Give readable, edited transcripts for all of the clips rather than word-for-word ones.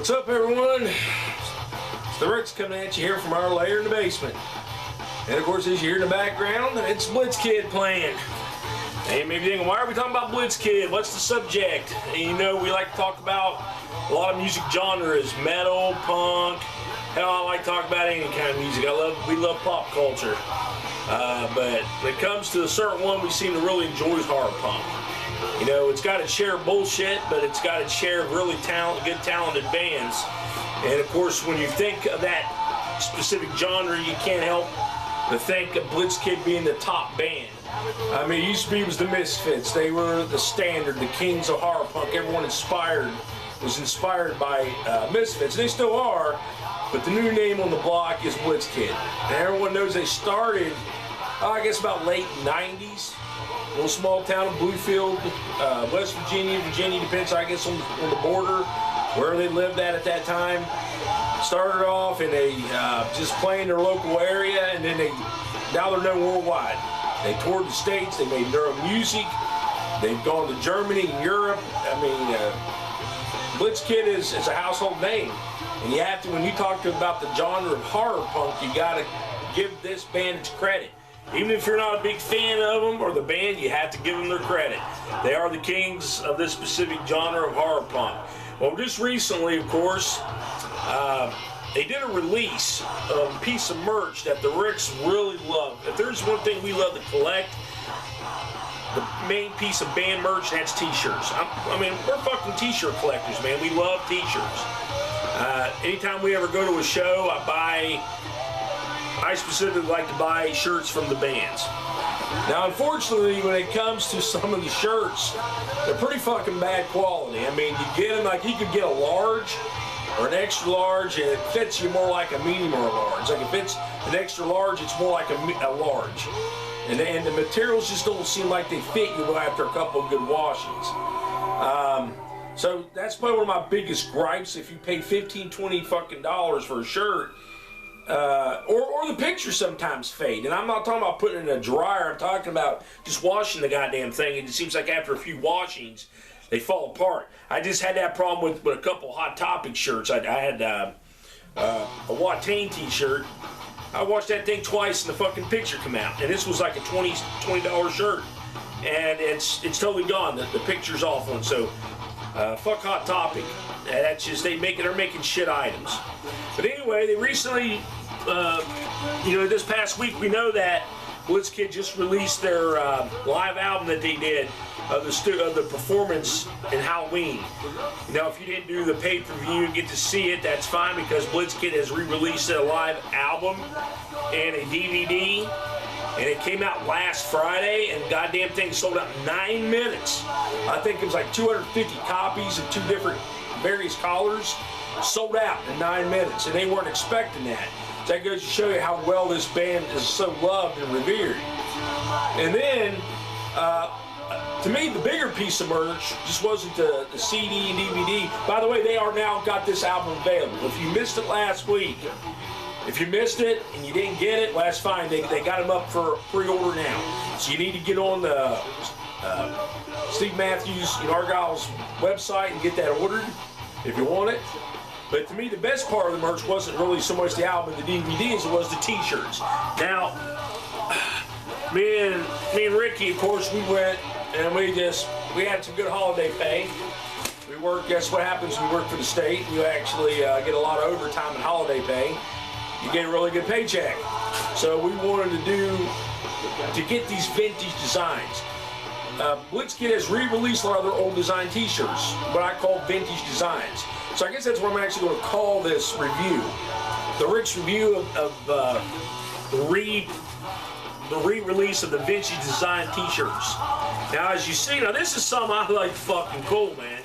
What's up, everyone? It's the Ricks coming at you here from our lair in the basement. And of course, as you hear in the background, it's BlitzKid playing. And maybe thinking, why are we talking about BlitzKid? What's the subject? And you know, we like to talk about a lot of music genres, metal, punk. Hell, I like to talk about any kind of music. We love pop culture. But when it comes to a certain one, we seem to really enjoy horror punk. You know, it's got its share of bullshit, but it's got its share of really good, talented bands. And of course, when you think of that specific genre, you can't help but think of BlitzKid being the top band. I mean, it used to be was the Misfits. They were the standard, the kings of horror punk. Everyone was inspired by Misfits. They still are, but the new name on the block is BlitzKid. And everyone knows they started, I guess, about late 90s. Little small town of Bluefield, West Virginia, depends, I guess, on the border, where they lived at that time. Started off in a just playing their local area, and then now they're known worldwide. They toured the States, they made their own music, they've gone to Germany and Europe. I mean, BlitzKid is a household name, and you have to, when you talk about the genre of horror punk, you gotta give this band its credit. Even if you're not a big fan of them or the band, you have to give them their credit. They are the kings of this specific genre of horror punk. Well, just recently, of course, they did a release of a piece of merch that the Ricks really love. If there's one thing we love to collect, the main piece of band merch, that's t-shirts. I mean, we're fucking t-shirt collectors, man. We love t-shirts. Anytime we ever go to a show, I specifically like to buy shirts from the bands. Now, unfortunately, when it comes to some of the shirts, they're pretty fucking bad quality. I mean, you get them, like, you could get a large or an extra large, and it fits you more like a medium or a large. Like, if it's an extra large, it's more like a large. And the materials just don't seem like they fit you after a couple of good washings. So that's probably one of my biggest gripes. If you pay $15, $20 fucking dollars for a shirt, or the pictures sometimes fade. And I'm not talking about putting it in a dryer. I'm talking about just washing the goddamn thing. And it seems like after a few washings, they fall apart. I just had that problem with a couple Hot Topic shirts. I had a Watain t-shirt. I washed that thing twice and the fucking picture come out. And this was like a $20 shirt. And it's totally gone. The picture's off one. So fuck Hot Topic. That's just, they're making shit items. But anyway, they recently, you know, this past week, we know that BlitzKid just released their live album that they did of the performance in Halloween. Now, if you didn't do the pay-per-view and get to see it, that's fine, because BlitzKid has re-released a live album and a DVD, and it came out last Friday, and goddamn thing sold out in 9 minutes. I think it was like 250 copies of two different various colors, sold out in 9 minutes, and they weren't expecting that. So that goes to show you how well this band is so loved and revered. And then, to me, the bigger piece of merch just wasn't the CD and DVD. By the way, they are now got this album available. If you missed it last week, if you missed it and you didn't get it, well, that's fine. They got them up for pre-order now. So you need to get on the Steve Matthews and Argyle's website and get that ordered if you want it. But to me, the best part of the merch wasn't really so much the album and the DVD as it was the t-shirts. Now, me and Ricky, of course, we went and we had some good holiday pay. We worked, guess what happens when you work for the state? You actually get a lot of overtime and holiday pay. You get a really good paycheck. So we wanted to get these vintage designs. BlitzKid has re-released a lot of their old design t-shirts, what I call vintage designs. So I guess that's what I'm actually going to call this review. The Rick's review of the re-release of the vintage design t-shirts. Now, as you see, now this is something I like fucking cool, man.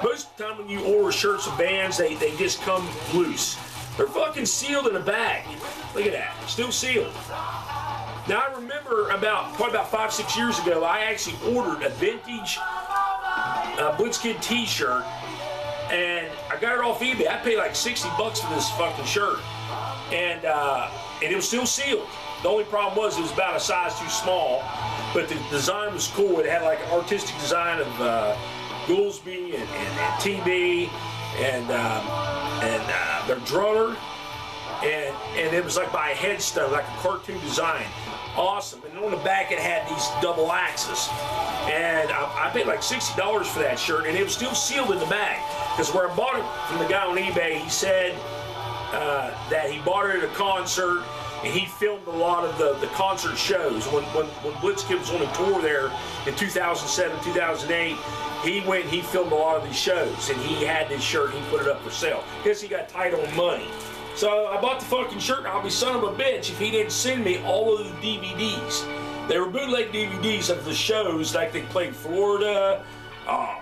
Most of the time when you order shirts of bands, they just come loose. They're fucking sealed in a bag. Look at that, still sealed. Now, I remember probably about 5-6 years ago, I actually ordered a vintage BlitzKid t-shirt, and I got it off eBay. I paid like $60 for this fucking shirt, and it was still sealed. The only problem was it was about a size too small, but the design was cool. It had like an artistic design of Goolsby and TB, and their drummer, and it was like by a headstone, like a cartoon design. Awesome. And on the back it had these double axes, and I paid like $60 for that shirt, and it was still sealed in the bag, because where I bought it from the guy on eBay, he said that he bought it at a concert, and he filmed a lot of the concert shows. When BlitzKid was on a tour there in 2007, 2008, he went and he filmed a lot of these shows, and he had this shirt, he put it up for sale. Guess he got tight on money. So I bought the fucking shirt, and I'll be son of a bitch if he didn't send me all of the DVDs. They were bootleg DVDs of the shows, like they played Florida. I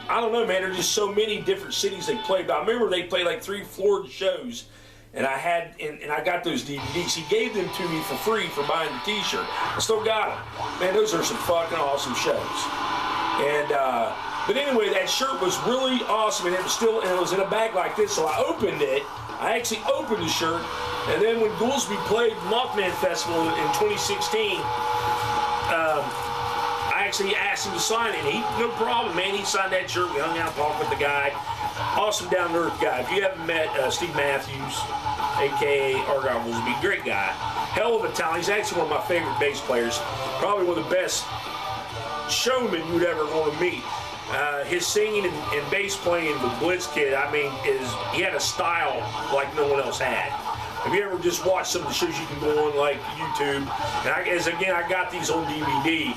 don't know, man, there's just so many different cities they played. But I remember they played like 3 Florida shows, and I had, and I got those DVDs. He gave them to me for free for buying the t-shirt. I still got them. Man, those are some fucking awesome shows. And, but anyway, that shirt was really awesome, and it was still, and it was in a bag like this, so I opened it. I actually opened the shirt, and then when Goolsby played Mothman Festival in 2016, I actually asked him to sign it, and he, no problem, man, he signed that shirt. We hung out, talked with the guy. Awesome down-to-earth guy. If you haven't met Steve Matthews, a.k.a. Argyle Goolsby, great guy. Hell of a talent. He's actually one of my favorite bass players. Probably one of the best showmen you'd ever want to meet. His singing and bass playing with BlitzKid, I mean, he had a style like no one else had. Have you ever just watched some of the shows you can go on like YouTube? And I got these on DVD.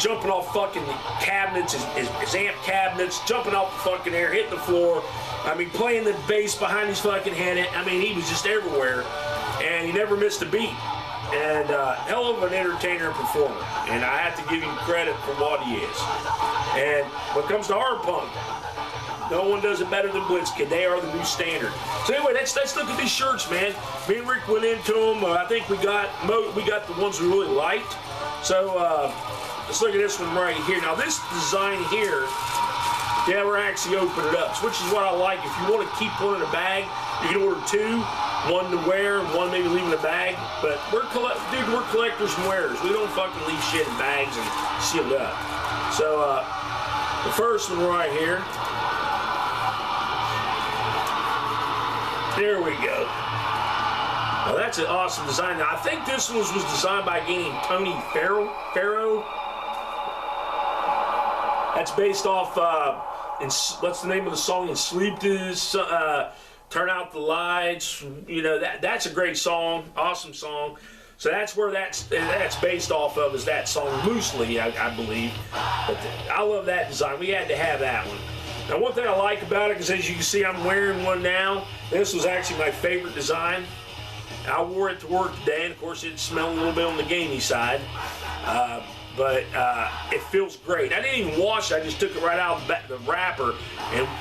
Jumping off fucking cabinets, his amp cabinets, jumping off the fucking air, hitting the floor. I mean, playing the bass behind his fucking head. I mean, he was just everywhere, and he never missed a beat. And hell of an entertainer and performer, and I have to give him credit for what he is. And when it comes to hard punk, no one does it better than BlitzKid. They are the new standard. So anyway, let's look at these shirts, man. Me and Rick went into them. I think we got the ones we really liked. So let's look at this one right here. Now this design here, yeah, we're actually opening it up, which is what I like. If you want to keep one in a bag, you can order 2. One to wear and one maybe leave in a bag. But we're collectors and wearers. We don't fucking leave shit in bags and sealed up. So the first one right here. There we go. Now that's an awesome design. Now I think this one was designed by a guy named Tony Farrow. That's based off, what's the name of the song? Sleepers. Turn Out the Lights, you know, that's a great song, awesome song. So that's where that's based off of, is that song loosely, I believe. But I love that design. We had to have that one. Now one thing I like about it is, as you can see, I'm wearing one now. This was actually my favorite design. I wore it to work today, and of course it smelled a little bit on the gamey side. But it feels great. I didn't even wash it. I just took it right out of the wrapper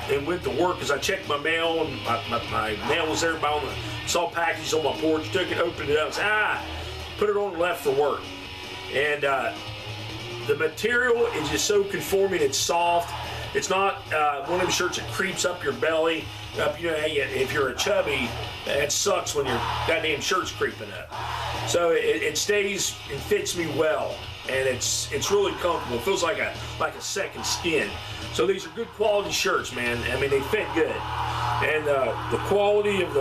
and went to work, because I checked my mail, and my mail was there saw packages on my porch, took it, opened it up, said, put it on and left for work. And the material is just so conforming. It's soft. It's not one of the shirts that creeps up your belly. You know, if you're a chubby, that sucks when your goddamn shirt's creeping up. So it stays and fits me well. And it's really comfortable. It feels like a second skin. So these are good quality shirts, man. I mean, they fit good. And the quality of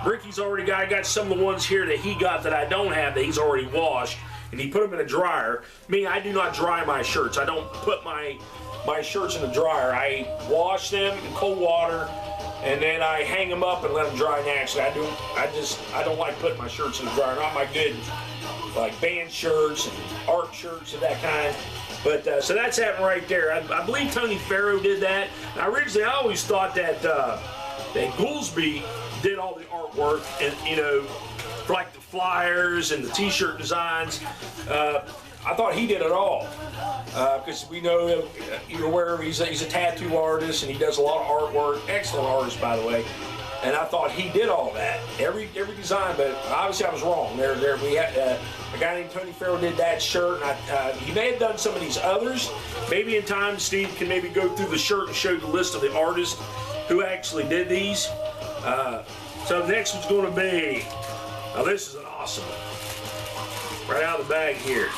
Ricky's already got some of the ones here that he got that I don't have, that he's already washed, and he put them in a dryer. Me, I do not dry my shirts. I don't put my shirts in the dryer. I wash them in cold water, and then I hang them up and let them dry naturally. I don't like putting my shirts in the dryer. Not my good, like band shirts and art shirts of that kind. But so that's that right there. I believe Tony Farrow did that. Now, originally, I always thought that Goolsby did all the artwork, and you know, for like the flyers and the T-shirt designs. I thought he did it all, because we know you're aware of he's a tattoo artist, and he does a lot of artwork. Excellent artist, by the way. And I thought he did all that, every design, but obviously I was wrong. We had a guy named Tony Farrow did that shirt, and he may have done some of these others. Maybe in time, Steve can maybe go through the shirt and show the list of the artists who actually did these. So the next one's going to be, now this is an awesome one, right out of the bag here,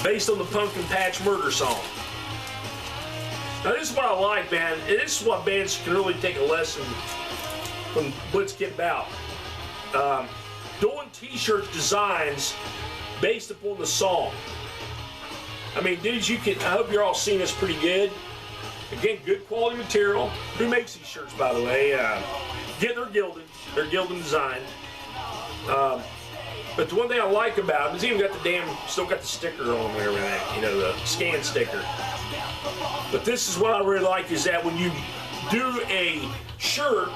based on the Pumpkin Patch Murder song. Now this is what I like, man. And this is what bands can really take a lesson from BlitzKid about. Doing t-shirt designs based upon the song. I mean, dudes, I hope you're all seeing this pretty good. Again, good quality material. Who makes these shirts, by the way? They're gilded. They're gilded design. But the one thing I like about them is even got still got the sticker on there and everything, you know, the scan sticker. But this is what I really like is that when you do a shirt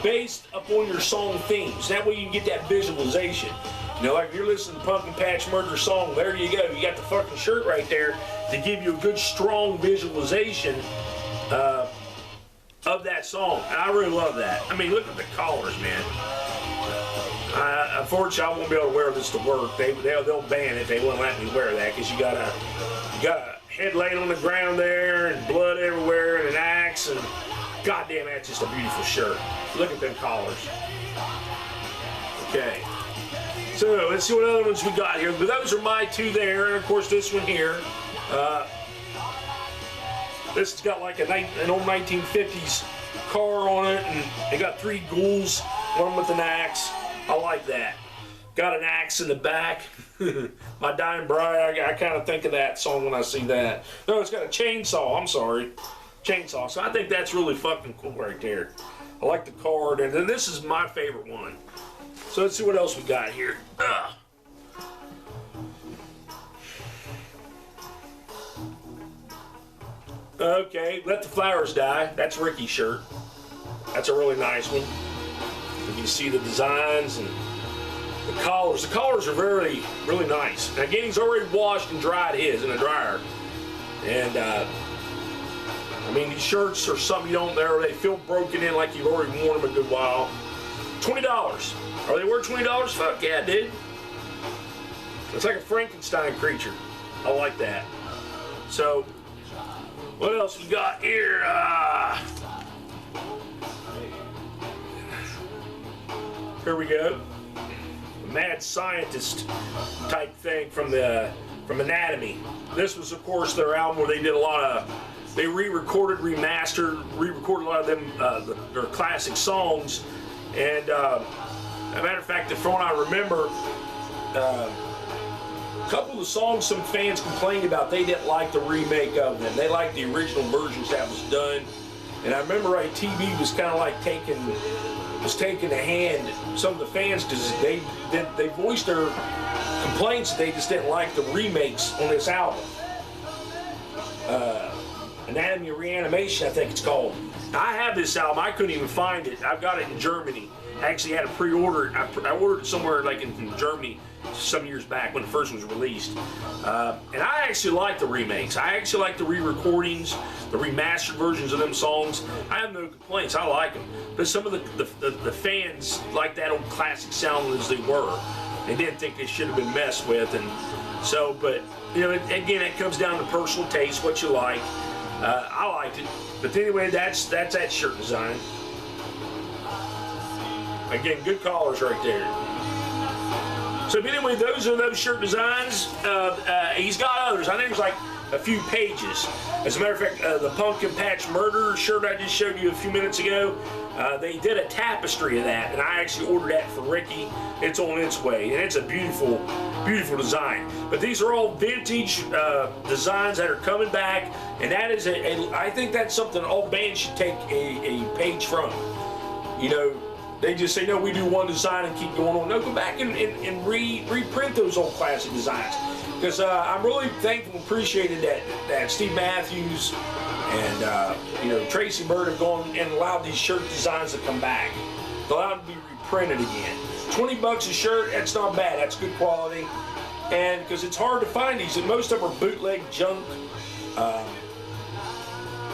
based upon your song themes, that way you can get that visualization. You know, like if you're listening to Pumpkin Patch Murder song, there you go. You got the fucking shirt right there to give you a good, strong visualization of that song. And I really love that. I mean, look at the collars, man. Unfortunately, I won't be able to wear this to work. They'll ban it. They won't let me wear that because you got a head laying on the ground there and blood everywhere and an axe and goddamn, that's just a beautiful shirt. Look at them collars. Okay. So let's see what other ones we got here. But those are my two there, and of course this one here. This has got like an old 1950s car on it, and they got three ghouls, one with an axe. I like that. Got an axe in the back. My Dying Bride, I kind of think of that song when I see that. No, it's got a chainsaw, I'm sorry. Chainsaw, so I think that's really fucking cool right there. I like the card, and then this is my favorite one. So let's see what else we got here. Okay, Let the Flowers Die. That's Ricky's shirt. That's a really nice one. You can see the designs and the collars. The collars are really nice. And again, he's already washed and dried his in a dryer. And I mean, these shirts are something you don't there. They feel broken in like you've already worn them a good while. $20. Are they worth $20? Fuck yeah, dude. It's like a Frankenstein creature. I like that. So, what else we got here? Here we go. A mad scientist type thing from Anatomy. This was, of course, their album where they did a lot of. They re-recorded, remastered, re-recorded a lot of them, their classic songs. And as a matter of fact, from what I remember, a couple of the songs some fans complained about, they didn't like the remake of them. They liked the original versions that was done. And I remember TV was kind of like taking a hand, some of the fans, because they voiced their complaints that they just didn't like the remakes on this album. Anatomy of Reanimation, I think it's called. Now, I have this album. I couldn't even find it. I've got it in Germany. I actually had to pre-order it. I ordered it somewhere like in Germany some years back when the first one was released. And I actually like the remakes. I actually like the re-recordings, the remastered versions of them songs. I have no complaints. I like them. But some of the fans like that old classic sound as they were. They didn't think they should have been messed with. And so, but, you know, again, it comes down to personal taste, what you like. I liked it. But anyway, that's that shirt design. Again, good collars right there. So anyway, those are those shirt designs. He's got others. I think there's like a few pages. As a matter of fact, the Pumpkin Patch Murder shirt I just showed you a few minutes ago, they did a tapestry of that, and I actually ordered that for Ricky. It's on its way, and it's a beautiful, beautiful design. But these are all vintage designs that are coming back, and that is I think that's something all bands should take a page from. You know, they just say, no, we do one design and keep going on. No, go back and reprint those old classic designs. Because I'm really thankful and appreciated that Steve Matthews and you know, Tracy Bird have gone and allowed these shirt designs to come back. Allowed them to be reprinted again. $20 a shirt, that's not bad. That's good quality. And because it's hard to find these, and most of them are bootleg junk.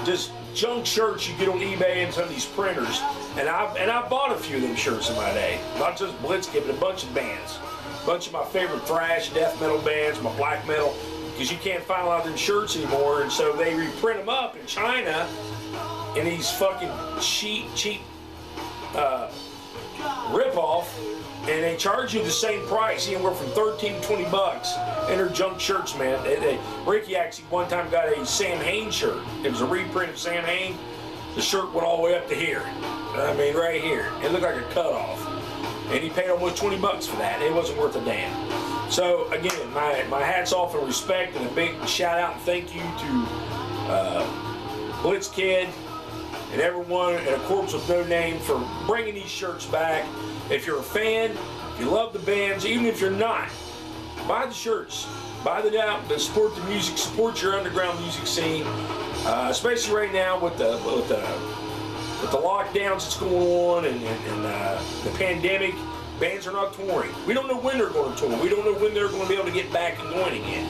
Just junk shirts you get on eBay and some of these printers. And I bought a few of them shirts in my day. Not just BlitzKid, but a bunch of bands. A bunch of my favorite thrash, death metal bands, my black metal, because you can't find a lot of them shirts anymore, and so they reprint them up in China in these fucking cheap rip-off, and they charge you the same price, anywhere from 13 to 20 bucks. And they're junk shirts, man. Ricky actually one time got a Sam Hain shirt. It was a reprint of Sam Hain. The shirt went all the way up to here. I mean, right here. It looked like a cutoff. And he paid almost 20 bucks for that. It wasn't worth a damn. So again, my hats off and respect, and a big shout out and thank you to BlitzKid and everyone at A Corpse with No Name for bringing these shirts back. If you're a fan, if you love the bands, even if you're not, buy the shirts. Buy them out, but support the music, support your underground music scene, especially right now with the lockdowns that's going on and the pandemic. Bands are not touring. We don't know when they're going to tour. We don't know when they're going to be able to get back and going again.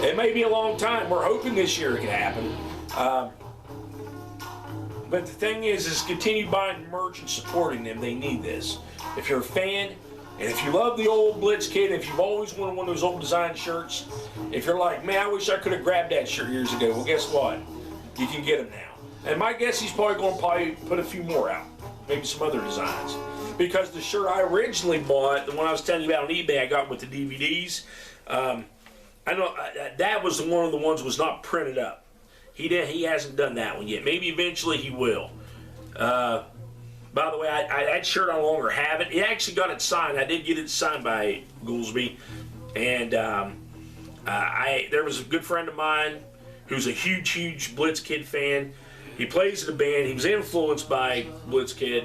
It may be a long time. We're hoping this year it can happen. But the thing is continue buying merch and supporting them. They need this. If you're a fan, and if you love the old BlitzKid, if you've always wanted one of those old design shirts, if you're like, man, I wish I could have grabbed that shirt years ago, well, guess what? You can get them now. And my guess, he's probably going to put a few more out. Maybe some other designs. Because the shirt I originally bought, the one I was telling you about on eBay, I got with the DVDs, I know that was one of the ones was not printed up. He hasn't done that one yet. Maybe eventually he will. By the way, that shirt I no longer have it. He actually got it signed. I did get it signed by Goolsby, and there was a good friend of mine who's a huge BlitzKid fan. He plays in a band. He was influenced by BlitzKid,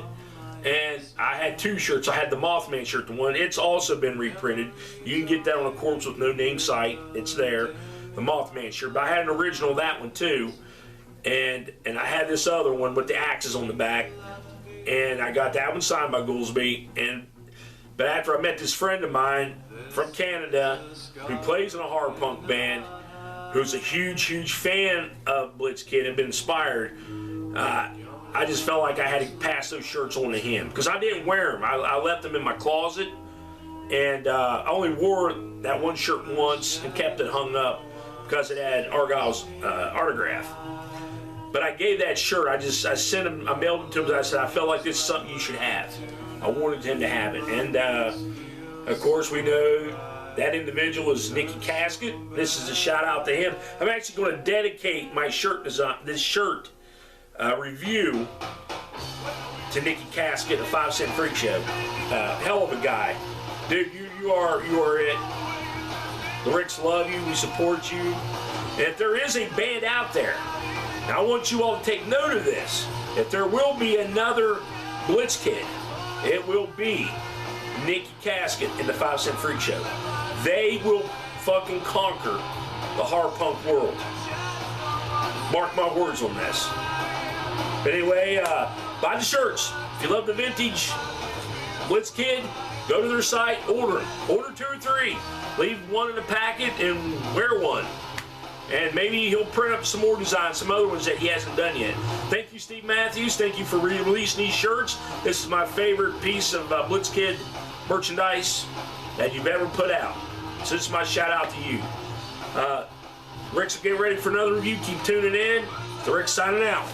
and I had two shirts. I had the Mothman shirt, the one. It's also been reprinted. You can get that on a Corpse with No Name site. It's there, the Mothman shirt. But I had an original of that one too, and I had this other one with the axes on the back. And I got that one signed by Goolsby. But after I met this friend of mine from Canada who plays in a horror punk band, who's a huge fan of BlitzKid and been inspired, I just felt like I had to pass those shirts on to him because I didn't wear them. I left them in my closet, and I only wore that one shirt once and kept it hung up because it had Argyle's autograph. But I gave that shirt, I sent him, I mailed it to him, I said, I felt like this is something you should have. I wanted him to have it. And of course we know that individual is Nicky Casket. This is a shout out to him. I'm actually going to dedicate my shirt design, this shirt review to Nicky Casket, the 5 Cent Freak Show. Hell of a guy. Dude, you are it. The Ricks love you, we support you. And if there is a band out there, now I want you all to take note of this. If there will be another BlitzKid, it will be Nicky Casket in the 5 Cent Freak Show. They will fucking conquer the horror punk world. Mark my words on this. But anyway, buy the shirts. If you love the vintage BlitzKid, go to their site, order them. Order 2 or 3. Leave one in the packet and wear one. And maybe he'll print up some more designs, some other ones that he hasn't done yet. Thank you, Steve Matthews. Thank you for releasing these shirts. This is my favorite piece of BlitzKid merchandise that you've ever put out. So this is my shout out to you. Rick's getting ready for another review. Keep tuning in. The Rick signing out.